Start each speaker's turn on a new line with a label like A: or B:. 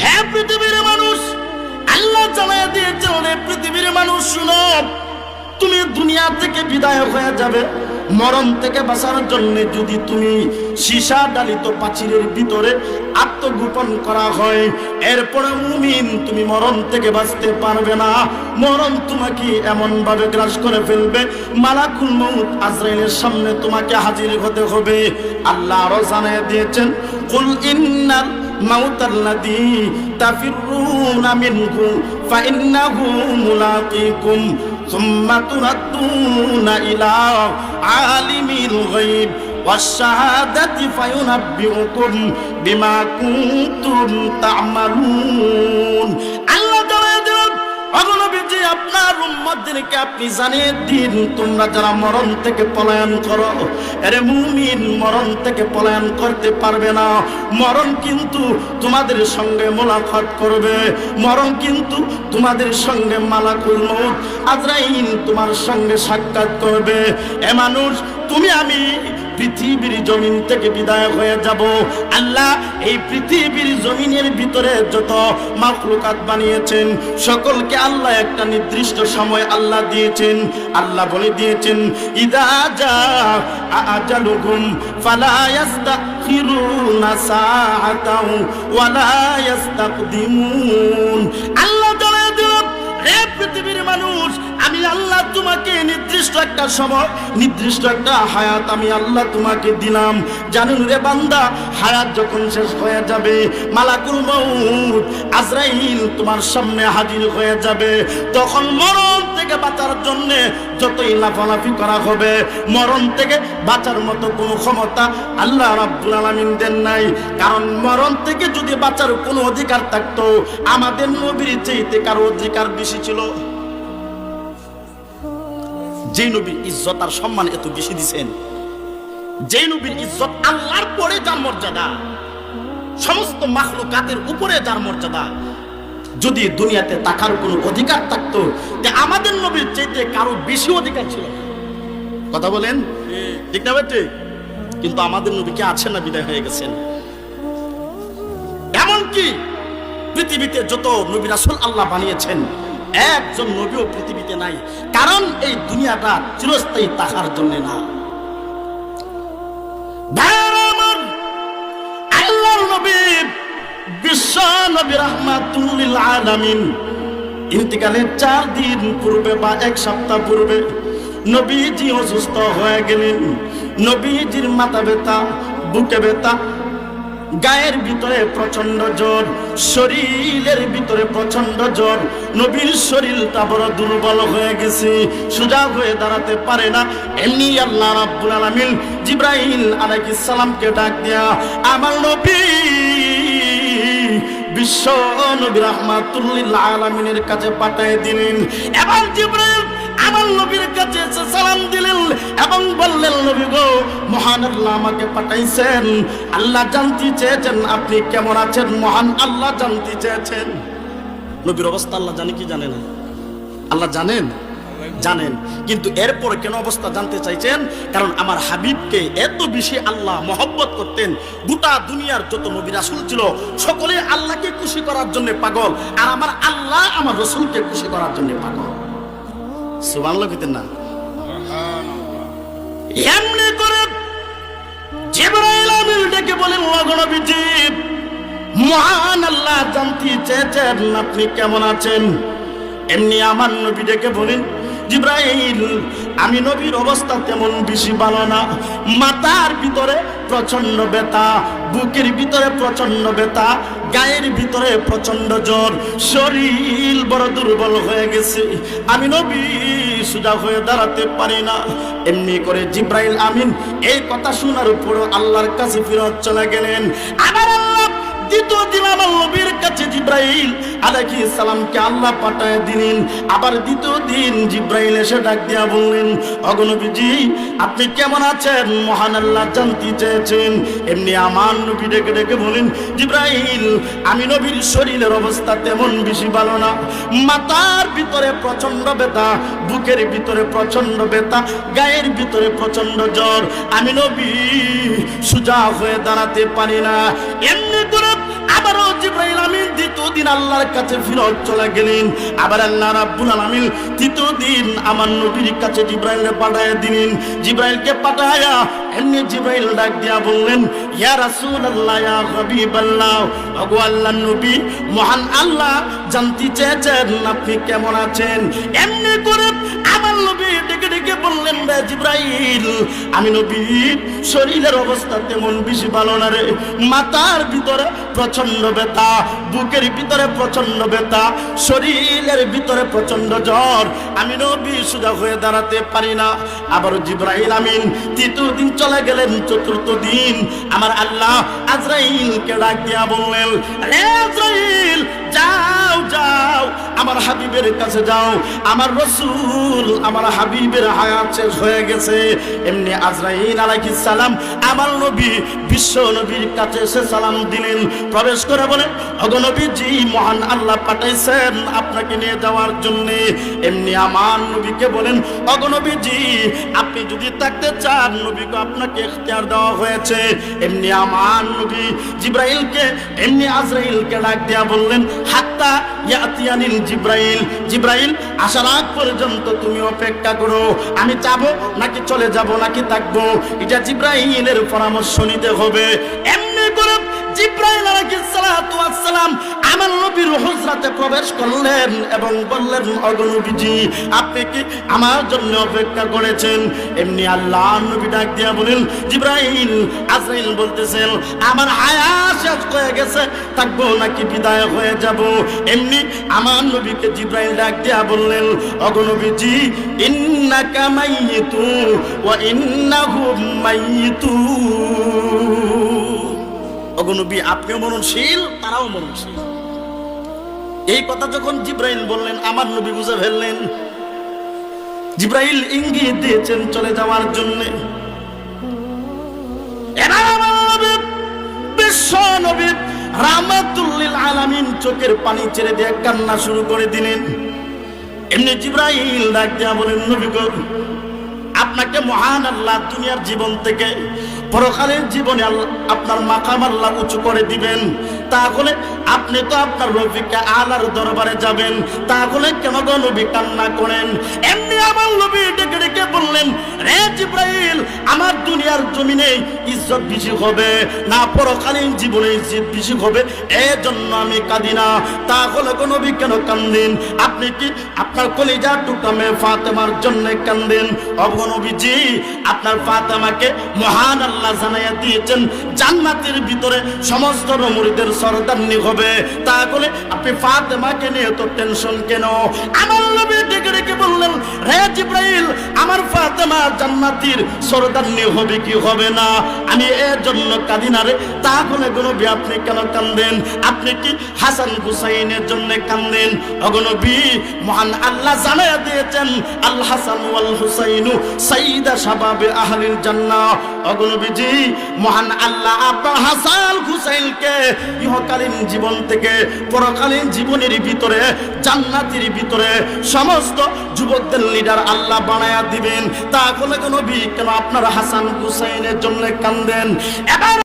A: হে পৃথিবীর মানুষ, আল্লাহ জানায়া দিয়েছেন, হে পৃথিবীর মানুষ শুনো, তুমি দুনিয়া থেকে বিদায় হয়ে যাবে। মরণ থেকে বাঁচার জন্য যদি তুমি সীসা ডালিত প্রাচীরের ভিতরে আত্মগোপন করা হয়, এরপরে মুমিন তুমি মরণ থেকে বাঁচতে পারবে না। মরণ তোমাকে এমন ভাবে গ্রাস করে ফেলবে, মালাকুল মউত আজরাইলের সামনে তোমাকে হাজির হতে হবে। আল্লাহ আরো জানিয়ে দিয়েছেন, কুল ইন্নাল মাউতাল্লাযী তাফিরুনা মিনহু ফাইন্নাহু মুলাকীকুম সুম্মা তুরাদ্দুনা ইলা আলিমিল গায়ব ওয়াশ-শাহাদাতি ফায়ুনাব্বিউকুম বিমা কুনতুম তা'মালুন। আল্লাহ জানিয়ে দিলেন, নবীজি আপনার উম্মতদেরকে আপনি জানিয়ে দিন, তোমরা যারা মরণ থেকে পলায়ন করো, আরে মুমিন মরণ থেকে পলায়ন করতে পারবে না। মরণ কিন্তু তোমাদের সঙ্গে মোলাকাত করবে, মরণ কিন্তু তোমাদের সঙ্গে মালাকুল মউত আজরাইল তোমার সঙ্গে সাক্ষাৎ করবে। এ মানুষ, তুমি আমি পৃথিবীর জমিন থেকে বিদায় হয়ে যাব। আল্লাহ এই পৃথিবীর জমিনের ভিতরে যত মাখলুকাত বানিয়েছেন, সকলকে আল্লাহ একটা নির্দিষ্ট সময় আল্লাহ দিয়েছেন। আল্লাহ বলে দিয়েছেন, ইদা জা আজালুহুম ফালা ইস্তাখিরুনা সাআতাও ওয়ালা ইস্তাকদিমুন। আল্লাহ জানিয়ে দিলেন, হে পৃথিবীর মানুষ, আমি আল্লাহ তোমাকে নির্দিষ্ট একটা সময়, নির্দিষ্ট একটা হায়াত আমি আল্লাহ তোমাকে দিলাম। জানুন রে বান্দা, হায়াত যখন শেষ হয়ে যাবে, মালাকুল মউত আজরাইল তোমার সামনে হাজির হয়ে যাবে। তখন মরণ থেকে বাঁচার জন্য যতই লাফালাফি করা হবে, মরণ থেকে বাঁচার মতো কোনো ক্ষমতা আল্লাহ রাব্বুল আলামিন দেন নাই। কারণ মরণ থেকে যদি বাঁচার কোনো অধিকার থাকতো, আমাদের নবীর চাইতে কারো অধিকার বেশি ছিল। যে নবীর ইজ্জত আর সম্মান এত বেশি দিয়েছেন, যে নবীর ইজ্জত আল্লাহর পরে যার মর্যাদা, সমস্ত মাখলুকাতের উপরে যার মর্যাদা, যদি দুনিয়াতে তাকার কোনো অধিকার থাকতো, যে আমাদের নবীর চাইতে কারো বেশি অধিকার ছিল। কথা বলেন ঠিক না বেটে? কিন্তু আমাদের নবী কে আছেন না, বিদায় হয়ে গেছেন। এমনকি পৃথিবীতে যত নবী রাসূল আল্লাহ বানিয়েছেন, একজন নবীও পৃথিবীতে নাই। কারণ এই দুনিয়াটা চিরস্থায়ী থাকার জন্য না। আল্লাহর নবী বিশ্ব নবী রাহমাতুল লিল আলামিন ইন্তিকালের 4 দিন পূর্বে বা 1 সপ্তাহ পূর্বে নবীজি অসুস্থ হয়ে গেলেন। নবীজির মাথা ব্যথা, বুকে ব্যথা, গায়ের ভিতরে প্রচন্ড জ্বর, শরীরের ভিতরে প্রচন্ড জ্বর। নবীর শরীরটা বড় দুর্বল হয়ে গেছে, সোজা হয়ে দাঁড়াতে পারে না। এমনি আল্লাহ রাব্বুল আলামিন জিবরাইল আলাইহিস সালামকে ডাক দিয়া আমার নবী বিশ্ব নবী রাহমাতুল লিল আলামিনের কাছে পাঠিয়ে দিলেন। এবার জিবরাইল আমার নবীর কাছে এসে সালাম দিলেন এবং বললেন, নবী গো, মহান আল্লাহ আমাকে পাঠাইছেন। আল্লাহ জানতে চেয়েছেন আপনি কেমন আছেন, মহান আল্লাহ জানতে চেয়েছেন। নবীর অবস্থা আল্লাহ জানে কি জানে না? আল্লাহ জানেন, জানেন। কিন্তু এরপরে কেন অবস্থা জানতে চাইছেন? কারণ আমার হাবিবকে এত বেশি আল্লাহ মহব্বত করতেন। গোটা দুনিয়ার যত নবী রাসূল ছিল, সকলে আল্লাহকে খুশি করার জন্য পাগল, আর আমার আল্লাহ আমার রাসূলকে খুশি করার জন্য পাগল। সুবহানাল্লাহ কইতেন না? এমনি করে জিবরাইল আমিন ডেকে বলেন, ও নবীজি, মহান আল্লাহ জানতে চেয়েছেন আপনি কেমন আছেন। এমনি আমার নবী ডেকে বলেন, জিবরাইল, আমি নবীর অবস্থা তেমন বেশি ভালো না। মাথার ভিতরে প্রচন্ড ব্যথা, বুকের ভিতরে প্রচন্ড ব্যথা, গায়ের ভিতরে প্রচন্ড জ্বর, শরীর বড় দুর্বল হয়ে গেছে। আমি নবী সোজা হয়ে দাঁড়াতে পারি না। এমনি করে জিবরাইল আমিন এই কথা শোনার উপর আল্লাহর কাছে ফিরত চলে গেলেন। আবার আল্লাহ দ্বিতীয় দিন আমার নবীর কাছে জিবরাইল আলাইহিস সালামকে আল্লাহ পাঠায় দিলেন। আবার দ্বিতীয় দিন জিবরাইল এসে ডাক দিয়া বললেন, ওগো নবীজি, আপনি কেমন আছেন, মহান আল্লাহ জানতে চেয়েছেন। এমনি আমার নবী ডেকে ডেকে বলেন, জিবরাইল, আমি নবীর শরীরের অবস্থা তেমন বেশি ভালো না। মাথার ভিতরে প্রচন্ড ব্যথা, বুকের ভিতরে প্রচন্ড ব্যথা, গায়ের ভিতরে প্রচন্ড জ্বর। আমি নবী সোজা হয়ে দাঁড়াতে পারি না। এমনি করে আবারও জিবরাইল আমিন আল্লাহর কাছে ফিরত চলে গেলেন। আবার আল্লাহ রাব্বুল আলামিন তৃতীয় দিন আমার নবীর কাছে জিবরাইলকে পাঠায় দিলেন। জিবরাইলকে পাঠায়া এমনি জিবরাইল ডাক দিয়া বললেন, ইয়া রাসূলুল্লাহ, ইয়া হাবিবাল্লাহ, ওগো আল্লাহর নবী, মহান আল্লাহ জানতে চেয়েছেন আপনি কেমন আছেন। এমনি করে আমার নবী ডেকে ডেকে বললেন, রে জিবরাইল, আমি নবীর শরীরের অবস্থা তেমন বেশি ভালো না রে। মাথার ভিতরে প্রচন্ড ব্যথা, বুকের ভিতরে প্রচন্ড ব্যথা, শরীরের ভিতরে প্রচন্ড জ্বর, আমি নবী সোজা হয়ে দাঁড়াতে পারি না। আবার জিবরাইল আমিন তৃতীয় দিন চলে গেলেন। চতুর্থ দিন আমার আল্লাহ আজরাইলকে ডাক দিয়া বললেন, রে আজরাইল, যাও যাও আমার হাবিবের কাছে যাও, আমার রাসূল আমার হাবিবের হায়াত শেষ হয়ে গেছে। এমনি আজরাইল আলাইহিস সালাম আমার নবী বিশ্ব নবীর কাছে এসে সালাম দিলেন। প্রবেশ করে বলে, ওগো নবীজি, মহান আল্লাহ পাঠাইছেন আপনাকে নিয়ে যাওয়ার জন্য। এমনি আমার নবীকে বলেন, ওগো নবীজি, আপনি যদি থাকতে চান নবীকে আপনাকে ইখতিয়ার দেওয়া হয়েছে। এমনি আমার নবী জিবরাইলকে এমনি আজরাইলকে ডাক দিয়া বললেন, হাত্তা ইয়াতিয়ানিল জিবরাইল, জিবরাইল আসার আগ পর্যন্ত তুমি অপেক্ষা করো, আমি যাবো নাকি চলে যাব নাকি থাকবো এটা জিবরাইলের পরামর্শ নিতে হবে। এমনি করে জিবরাইল আলাইহিস সালাতু ওয়াস সালাম আমার নবীর হুজরাতে প্রবেশ করলেন এবং বললেন, ওগো নবীজি, আপনি কি আমার জন্য অপেক্ষা করেছেন? এমনি আল্লাহর নবী ডাক দিয়া বলেন, জিবরাইল, আজরাইল বলতেছেন আমার হায়াত শেষ হয়ে গেছে, থাকবো নাকি বিদায় হয়ে যাব। এমনি আমার নবীকে জিবরাইল ডাক দিয়া বললেন, ওগো নবীজি, ইন্নাকা মাইয়িতু ওয়া ইন্নাহুম মাইয়িতুন। ওগো নবী, আপনিও মরণশীল, তারাও মরণশীল। এই কথা যখন জিবরাইল বললেন আমার নবী বুঝে ফেললেন। জিবরাইল ইঙ্গিত দিয়েছেন চলে যাওয়ার জন্য। এবার আমার নবী বিশ্ব নবী রাহমাতুল লিল আলামিন চোখের পানি ছেড়ে দিয়ে কান্না শুরু করে দিলেন। এমনি জিবরাইল ডাক দিয়া বলেন, নবী গো, আপনাকে মহান আল্লাহ দুনিয়ার জীবন থেকে পরকালের জীবনে আপনার মাকাম আল্লাহ উঁচু করে দিবেন। তাহলে আপনি তো আপনার রফিকে আলার দরবারে যাবেন, তাহলে কেন গো নবী কান্না করেন? এমনি আমার নবী ডেকে ডেকে বললেন, রে জিবরাইল, আমার দুনিয়ার জমিনে ইজ্জত বেশি হবে না পরকালীন জীবনে ইজ্জত বেশি হবে, এজন্য আমি কাঁদি না। তাহলে গো নবী কেন কান্দেন? আপনি কি আপনার কলিজা টুকরা মেয়ে ফাতেমার জন্য কান্দেন? ওগো নবীজি, আপনার ফাতেমাকে মহান আল্লাহ জানাইয়া দিয়েছেন জান্নাতের ভিতরে সমস্ত মুরিদের সরদারনি হবে, তাহলে আপনি ফাতেমাকে নিয়ে তো টেনশন কেন? আমার নবী ডেকে ডেকে বললেন, রে জিবরাইল, আমার ফাতেমা জান্নাতের সরদারনি হবে কি হবে না, আমি এর জন্য কাঁদি না রে। তাহলে গো নবী আপনি কেন কাঁদেন? আপনি কি হাসান হুসাইনের জন্য কাঁদেন? ওগো নবী, মহান আল্লাহ জানাইয়া দিয়েছেন আল হাসান ওয়াল হুসাইনু সাইয়্যিদা শাবাবে আহলিল জান্নাহ। ওগো নবীজি, মহান আল্লাহ আপনার হাসান হুসাইনকে ইহকালীন জীবন থেকে পরকালীন জীবনের ভিতরে জান্নাতের ভিতরে সমস্ত যুবকদের লিডার আল্লাহ বানায়া দিবেন। তাহলে গো নবী কেন আপনার হাসান হুসাইনের জন্য কাঁদেন? এবার